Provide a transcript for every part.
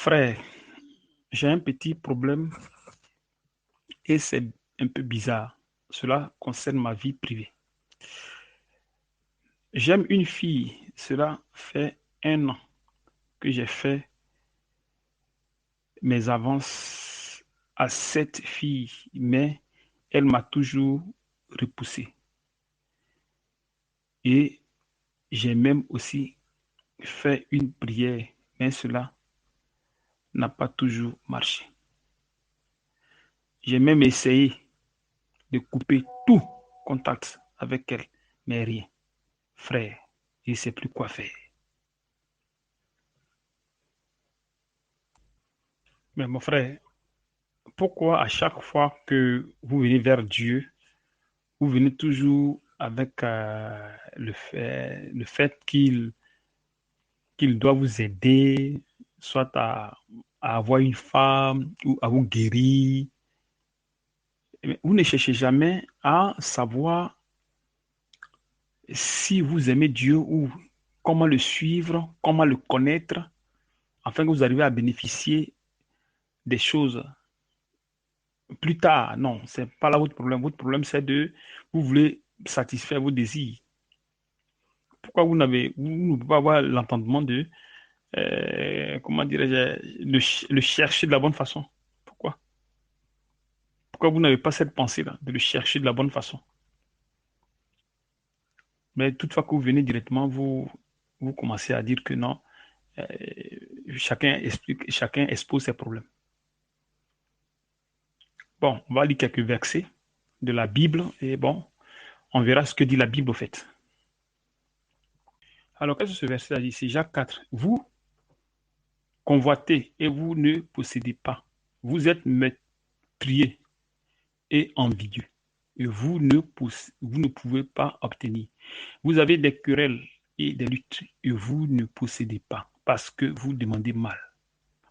Frère, j'ai un petit problème et c'est un peu bizarre. Cela concerne ma vie privée. J'aime une fille. Cela fait 1 an que j'ai fait mes avances à cette fille, mais elle m'a toujours repoussé. Et j'ai même aussi fait une prière, mais cela n'a pas toujours marché. J'ai même essayé de couper tout contact avec elle, mais rien. Frère, je ne sais plus quoi faire. Mais mon frère, pourquoi à chaque fois que vous venez vers Dieu, vous venez toujours avec le fait qu'il doit vous aider, soit à avoir une femme ou à vous guérir. Mais vous ne cherchez jamais à savoir si vous aimez Dieu ou comment le suivre, comment le connaître, afin que vous arriviez à bénéficier des choses plus tard. Non, ce n'est pas là votre problème. Votre problème, c'est vous voulez satisfaire vos désirs. Pourquoi vous ne pouvez pas avoir l'entendement comment dirais-je, le chercher de la bonne façon? Pourquoi? Pourquoi vous n'avez pas cette pensée-là, de le chercher de la bonne façon? Mais toutefois que vous venez directement, vous commencez à dire que non, euh, chacun expose ses problèmes. Bon, on va lire quelques versets de la Bible et bon, on verra ce que dit la Bible au fait. Alors, qu'est-ce que ce verset dit? C'est Jacques 4. Vous convoitez et vous ne possédez pas. Vous êtes meurtriers et envieux. Et vous ne pouvez pas obtenir. Vous avez des querelles et des luttes et vous ne possédez pas parce que vous demandez mal.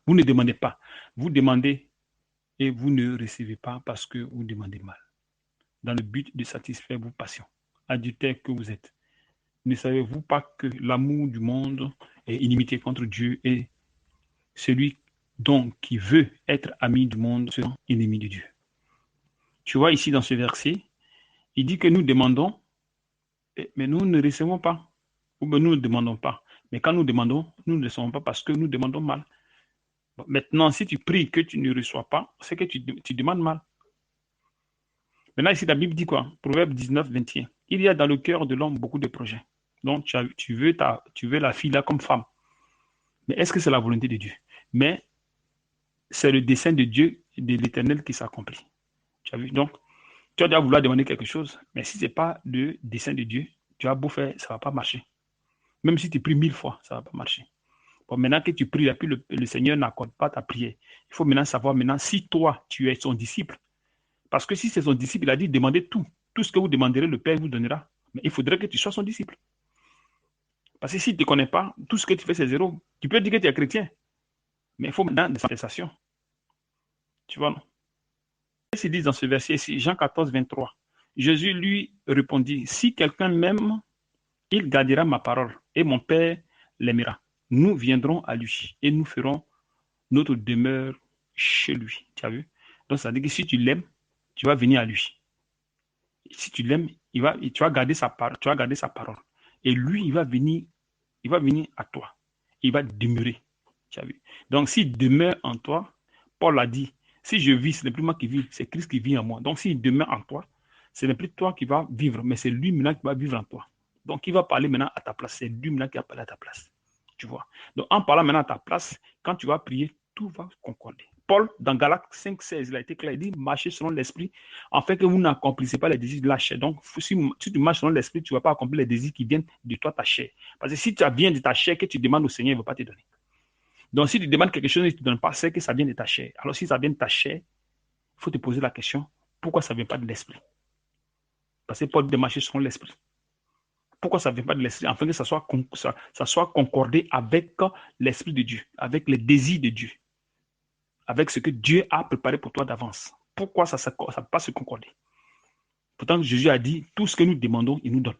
Vous ne demandez pas. Vous demandez et vous ne recevez pas parce que vous demandez mal. Dans le but de satisfaire vos passions. Adultères que vous êtes. Ne savez-vous pas que l'amour du monde est inimité contre Dieu et celui donc qui veut être ami du monde sera ennemi de Dieu? Tu vois ici dans ce verset, il dit que nous demandons, mais nous ne recevons pas. Ou bien nous ne demandons pas. Mais quand nous demandons, nous ne recevons pas parce que nous demandons mal. Bon, maintenant, si tu pries que tu ne reçois pas, c'est que tu demandes mal. Maintenant, ici, la Bible dit quoi? Proverbe 19, 21. Il y a dans le cœur de l'homme beaucoup de projets. Donc, tu veux la fille là comme femme. Mais est-ce que c'est la volonté de Dieu? Mais c'est le dessein de Dieu, de l'Éternel qui s'accomplit. Tu as vu? Donc, tu vas déjà vouloir demander quelque chose, mais si ce n'est pas le dessein de Dieu, tu as beau faire, ça ne va pas marcher. Même si tu pries 1000 fois, ça ne va pas marcher. Bon, maintenant que tu pries, puis le Seigneur n'accorde pas ta prière. Il faut maintenant savoir si toi, tu es son disciple. Parce que si c'est son disciple, il a dit demandez tout. Tout ce que vous demanderez, le Père vous donnera. Mais il faudrait que tu sois son disciple. Parce que s'il ne te connaît pas, tout ce que tu fais, c'est zéro. Tu peux dire que tu es chrétien, mais il faut maintenant des sensations. Tu vois, non? Qu'est-ce qu'il dit dans ce verset ici, Jean 14, 23. Jésus lui répondit, si quelqu'un m'aime, il gardera ma parole, et mon Père l'aimera. Nous viendrons à lui, et nous ferons notre demeure chez lui. Tu as vu? Donc, ça veut dire que si tu l'aimes, tu vas venir à lui. Si tu l'aimes, tu vas garder sa parole. Et lui, il va venir à toi. Il va demeurer. Tu as vu? Donc, s'il demeure en toi, Paul a dit, si je vis, ce n'est plus moi qui vis, c'est Christ qui vit en moi. Donc, s'il demeure en toi, ce n'est plus toi qui vas vivre, mais c'est lui maintenant qui va vivre en toi. Donc, il va parler maintenant à ta place. C'est lui maintenant qui va parler à ta place. Tu vois? Donc, en parlant maintenant à ta place, quand tu vas prier, tout va concorder. Paul, dans Galates 5, 16, il a été clair, il dit, marchez selon l'esprit, afin que vous n'accomplissez pas les désirs de la chair. Donc, si tu marches selon l'esprit, tu ne vas pas accomplir les désirs qui viennent de toi, ta chair. Parce que si tu viens de ta chair, que tu demandes au Seigneur, il ne va pas te donner. Donc, si tu demandes quelque chose et qu'il ne te donne pas, c'est que ça vient de ta chair. Alors, si ça vient de ta chair, il faut te poser la question, pourquoi ça ne vient pas de l'esprit? Parce que Paul dit de marcher selon l'esprit. Pourquoi ça ne vient pas de l'esprit? Afin que ça soit concordé avec l'esprit de Dieu, avec les désirs de Dieu, avec ce que Dieu a préparé pour toi d'avance. Pourquoi ça ne peut pas se concorder? Pourtant, Jésus a dit, tout ce que nous demandons, il nous donne.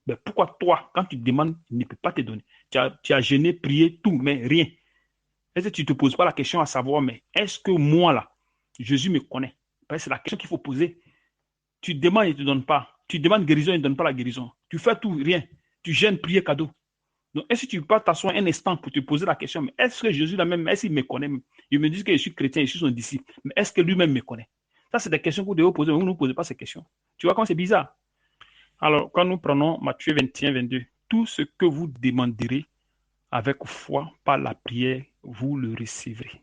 Mais pourquoi toi, quand tu demandes, il ne peut pas te donner? Tu as jeûné, prié, tout, mais rien. Est-ce que tu ne te poses pas la question à savoir, mais est-ce que moi, là, Jésus me connaît? Parce que c'est la question qu'il faut poser. Tu demandes, il ne te donne pas. Tu demandes guérison, il ne donne pas la guérison. Tu fais tout, rien. Tu gênes, prier, cadeau. Donc, est-ce que tu peux pas t'asseoir un instant pour te poser la question, mais est-ce que Jésus, là même, est-ce qu'il me connaît? Il me dit que je suis chrétien, je suis son disciple, mais est-ce que lui-même me connaît? Ça, c'est des questions que vous devez poser, mais vous ne posez pas ces questions. Tu vois comment c'est bizarre? Alors, quand nous prenons Matthieu 21, 22, tout ce que vous demanderez avec foi par la prière, vous le recevrez.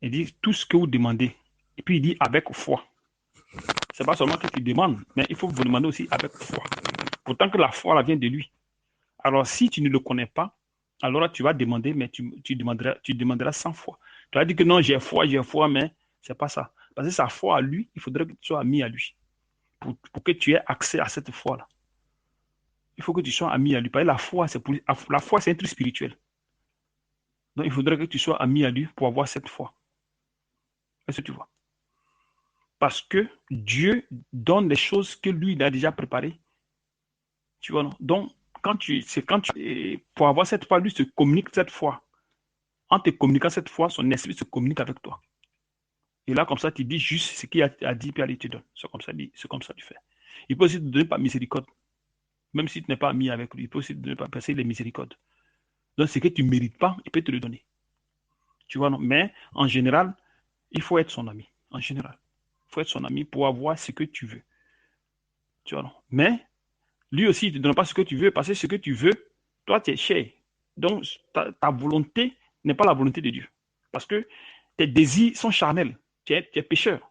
Il dit tout ce que vous demandez. Et puis il dit avec foi. C'est pas seulement que tu demandes, mais il faut vous demander aussi avec foi. Pourtant que la foi, elle vient de lui. Alors, si tu ne le connais pas, alors là, tu vas demander, mais tu demanderas sans foi. Tu vas dire que non, j'ai foi, mais c'est pas ça. Parce que sa foi à lui, il faudrait que tu sois ami à lui. Pour que tu aies accès à cette foi-là. Il faut que tu sois ami à lui. Parce que la foi, c'est un truc spirituel. Donc, il faudrait que tu sois ami à lui pour avoir cette foi. Est-ce que tu vois? Parce que Dieu donne les choses que lui, il a déjà préparées. Tu vois, non? Donc, pour avoir cette foi, lui se communique cette foi. En te communiquant cette foi, son esprit se communique avec toi. Et là, comme ça, tu dis juste ce qu'il a dit, puis il te donne. C'est comme ça que tu fais. Il peut aussi te donner par miséricorde. Même si tu n'es pas ami avec lui, il peut aussi te donner par passer les miséricordes. Donc, ce que tu ne mérites pas, il peut te le donner. Tu vois, non? Mais en général, il faut être son ami. En général, il faut être son ami pour avoir ce que tu veux. Tu vois, non? Mais lui aussi, il ne te donne pas ce que tu veux, parce que ce que tu veux, toi, tu es cher. Donc, ta volonté n'est pas la volonté de Dieu. Parce que tes désirs sont charnels. Tu es pécheur.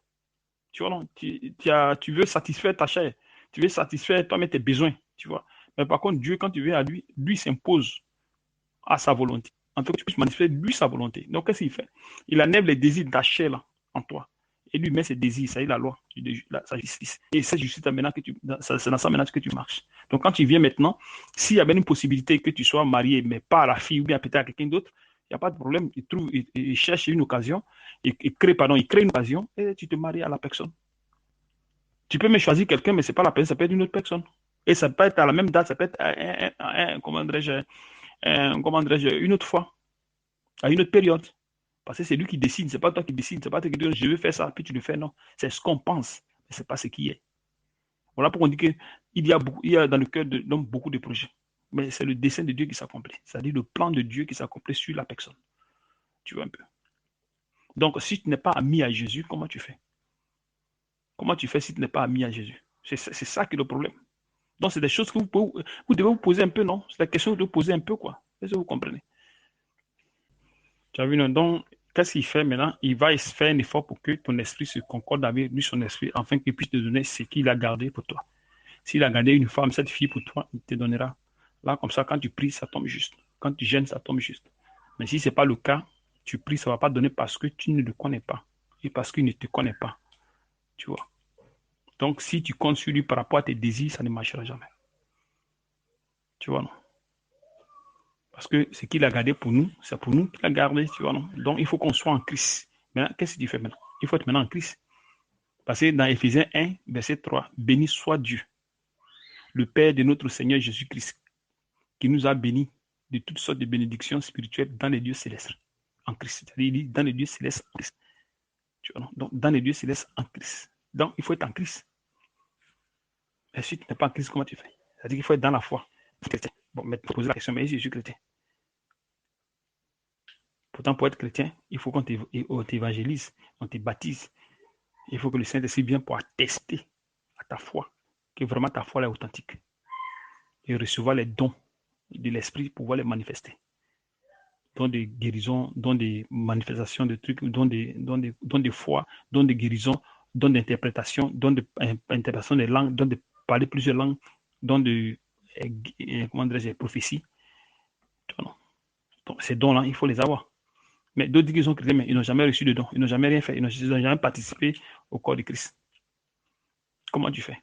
Tu vois, non? Tu veux satisfaire ta chair. Tu veux satisfaire toi-même tes besoins. Tu vois. Mais par contre, Dieu, quand tu viens à lui, lui s'impose à sa volonté. En fait, que tu puisses manifester lui sa volonté. Donc, qu'est-ce qu'il fait? Il enlève les désirs de ta chair là, en toi. Et lui met ses désirs, ça y est la loi, sa justice. Et cette justice, maintenant c'est dans ça maintenant que tu marches. Donc, quand tu viens maintenant, s'il y avait une possibilité que tu sois marié, mais pas à la fille ou bien peut-être à quelqu'un d'autre, il n'y a pas de problème. Il cherche une occasion, il crée une occasion et tu te maries à la personne. Tu peux me choisir quelqu'un, mais ce n'est pas la personne, ça peut être une autre personne. Et ça peut être à la même date, ça peut être comment dirais-je, une autre fois, à une autre période. Parce que c'est lui qui décide, c'est pas toi qui décide, c'est pas toi qui dis je veux faire ça, puis tu le fais, non. C'est ce qu'on pense, mais c'est pas ce qui est. Voilà pourquoi on dit qu'il y a dans le cœur de l'homme beaucoup de projets. Mais c'est le dessein de Dieu qui s'accomplit. C'est-à-dire le plan de Dieu qui s'accomplit sur la personne. Tu vois un peu. Donc, si tu n'es pas ami à Jésus, comment tu fais? Comment tu fais si tu n'es pas ami à Jésus? C'est ça qui est le problème. Donc, c'est des choses que vous devez vous poser un peu, non? C'est la question de vous poser un peu, quoi. Est-ce que vous comprenez? Tu as vu, non? Donc, qu'est-ce qu'il fait maintenant? Il va faire un effort pour que ton esprit se concorde avec lui, son esprit, afin qu'il puisse te donner ce qu'il a gardé pour toi. S'il a gardé une femme, cette fille pour toi, il te donnera. Là, comme ça, quand tu pries, ça tombe juste. Quand tu gênes, ça tombe juste. Mais si ce n'est pas le cas, tu pries, ça ne va pas donner parce que tu ne le connais pas. Et parce qu'il ne te connaît pas. Tu vois. Donc, si tu comptes sur lui par rapport à tes désirs, ça ne marchera jamais. Tu vois, non? Parce que ce qu'il a gardé pour nous, c'est pour nous qu'il a gardé, tu vois, non? Donc, il faut qu'on soit en Christ. Maintenant, qu'est-ce que tu fais maintenant? Il faut être maintenant en Christ. Parce que dans Éphésiens 1, verset 3, béni soit Dieu, le Père de notre Seigneur Jésus-Christ, qui nous a bénis de toutes sortes de bénédictions spirituelles dans les lieux célestes, en Christ. C'est-à-dire, il dit dans les lieux célestes en Christ. Tu vois, non? Donc, dans les lieux célestes en Christ. Donc, il faut être en Christ. Et si tu n'es pas en Christ, comment tu fais? C'est-à-dire qu'il faut être dans la foi. Chrétien. Bon, mais poser la question, mais si je suis chrétien. Pourtant, pour être chrétien, il faut qu'on t'évangélise, on te baptise. Il faut que le Saint-Esprit vienne pour attester à ta foi, que vraiment ta foi est authentique. Et recevoir les dons de l'Esprit pour pouvoir les manifester. Dons de guérison, dons de manifestation de trucs, dons de foi, dons de guérison, dons d'interprétation, dons d'interprétation des langues, dons de parler plusieurs langues, dons de comment dirais-je, prophétie. Donc, ces dons-là, il faut les avoir. Mais d'autres disent qu'ils sont chrétiens, mais ils n'ont jamais reçu de dons, ils n'ont jamais rien fait, ils n'ont jamais participé au corps de Christ. Comment tu fais?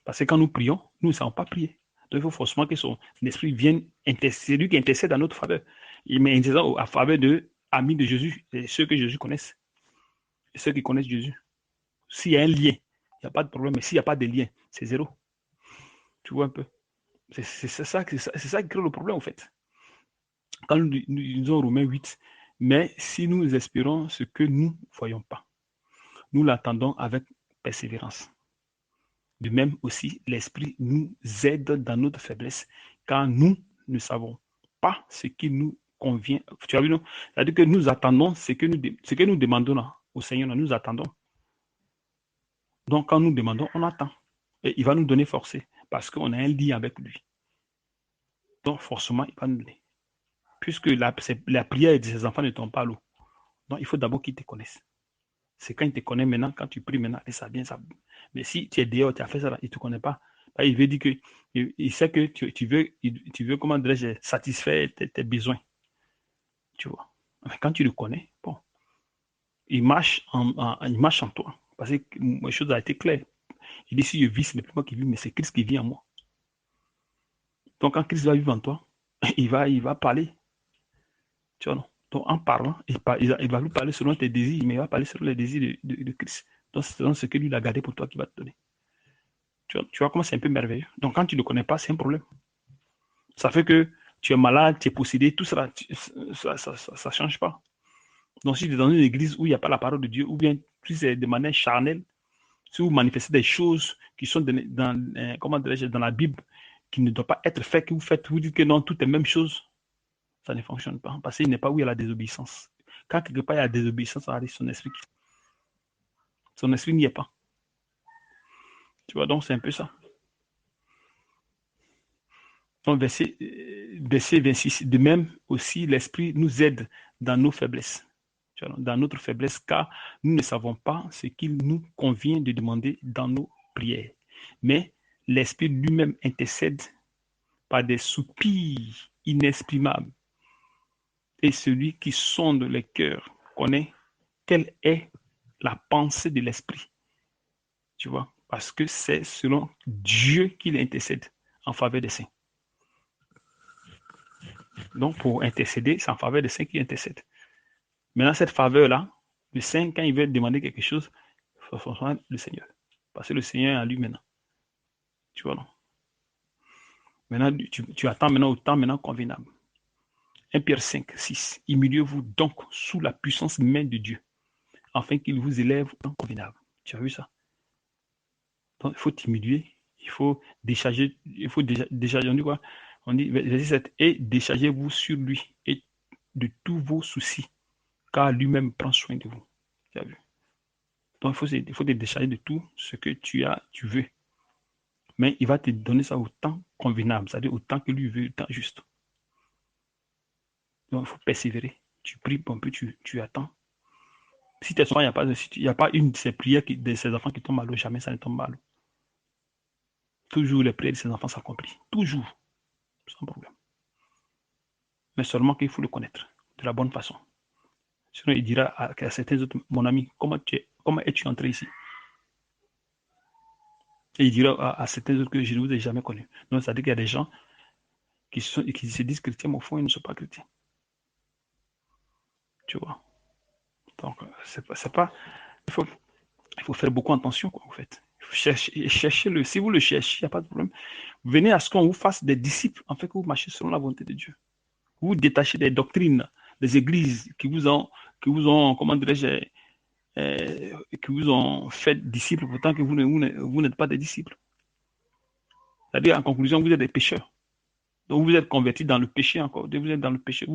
Parce que quand nous prions, nous ne savons pas prier. Donc il faut forcément que son esprit vienne intercéder, c'est lui qui intercède à notre faveur. Il met intercède à faveur de amis de Jésus, et ceux que Jésus connaisse, et ceux qui connaissent Jésus. S'il y a un lien, il n'y a pas de problème, mais s'il n'y a pas de lien, c'est zéro. Tu vois un peu? C'est ça qui crée le problème, en fait. Quand nous lisons Romains 8, mais si nous espérons ce que nous ne voyons pas, nous l'attendons avec persévérance. De même aussi, l'Esprit nous aide dans notre faiblesse, car nous ne savons pas ce qui nous convient. Tu as vu, non? C'est-à-dire que nous attendons ce que nous demandons là, au Seigneur, nous attendons. Donc, quand nous demandons, on attend. Et il va nous donner forcé, parce qu'on a un lien avec lui. Donc, forcément, il va nous donner. Puisque la prière de ses enfants ne tombe pas à l'eau. Donc, il faut d'abord qu'ils te connaissent. C'est quand il te connaît maintenant, quand tu pries maintenant, et ça vient, ça. Mais si tu es dehors, tu as fait ça, il ne te connaît pas. Il veut dire que il sait que tu veux comment dirais-je, satisfaire tes besoins. Tu vois. Mais quand tu le connais, bon, il marche en toi. Parce que la chose a été claire. Il dit si je vis, ce n'est plus moi qui vis, mais c'est Christ qui vit en moi. Donc quand Christ va vivre en toi, il va parler. Tu vois, non? Donc en parlant, il va lui parler selon tes désirs, mais il va parler selon les désirs de Christ. Donc c'est selon ce que lui a gardé pour toi qu'il va te donner. Tu vois comment c'est un peu merveilleux. Donc quand tu ne le connais pas, c'est un problème. Ça fait que tu es malade, tu es possédé, tout ça, ça change pas. Donc si tu es dans une église où il n'y a pas la parole de Dieu, ou bien si c'est de manière charnelle, si vous manifestez des choses qui sont comment dans la Bible, qui ne doivent pas être faites, que vous dites que non, tout est même chose, ça ne fonctionne pas. Parce qu'il n'est pas où il y a la désobéissance. Quand quelque part il y a la désobéissance, ça arrive son esprit. Son esprit n'y est pas. Tu vois, donc c'est un peu ça. Donc, verset 26, de même aussi, l'Esprit nous aide dans nos faiblesses, dans notre faiblesse, car nous ne savons pas ce qu'il nous convient de demander dans nos prières. Mais l'Esprit lui-même intercède par des soupirs inexprimables. Et celui qui sonde les cœurs connaît quelle est la pensée de l'Esprit. Tu vois, parce que c'est selon Dieu qu'il intercède en faveur des saints. Donc, pour intercéder, c'est en faveur des saints qui intercèdent. Maintenant, cette faveur-là, le saint, quand il veut demander quelque chose, il faut le Seigneur. Parce que le Seigneur est en lui maintenant. Tu vois, non? Maintenant, tu attends maintenant au temps maintenant convenable. 1 Pierre 5, 6. Humiliez-vous donc sous la puissance même de Dieu, afin qu'il vous élève au temps convenable. Tu as vu ça? Donc, il faut t'humilier, il faut décharger, on dit quoi? On dit, verset 7, et déchargez-vous sur lui et de tous vos soucis, car lui-même prend soin de vous. Tu as vu? Donc, il faut te décharger de tout ce que tu veux. Mais il va te donner ça au temps convenable, c'est-à-dire au temps que lui veut, le temps juste. Donc, il faut persévérer. Tu pries un peu, tu attends. Si tes soins, il n'y a pas une de ces prières de ces enfants qui tombent à l'eau, jamais ça ne tombe à l'eau. Toujours les prières de ces enfants s'accomplissent. Toujours. Sans problème. Mais seulement qu'il faut le connaître de la bonne façon. Sinon, il dira à certains autres, mon ami, comment es-tu entré ici? Et il dira à certains autres que je ne vous ai jamais connu. Donc, c'est-à-dire qu'il y a des gens qui se disent chrétiens, mais au fond, ils ne sont pas chrétiens. Tu vois. Donc, c'est pas il faut faire beaucoup attention, quoi, en fait. Il faut chercher si vous le cherchez, il n'y a pas de problème. Venez à ce qu'on vous fasse des disciples, en fait, que vous marchez selon la volonté de Dieu. Vous vous détachez des doctrines, des églises qui vous ont comment dirais-je, qui vous ont fait disciples, pourtant que vous n'êtes pas des disciples. C'est-à-dire, en conclusion, vous êtes des pécheurs. Donc, vous êtes convertis dans le péché encore. Vous êtes dans le péché.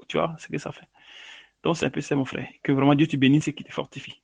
Tu vois ce que ça fait. Donc, c'est un peu ça, mon frère. Que vraiment Dieu te bénisse et qu'il te fortifie.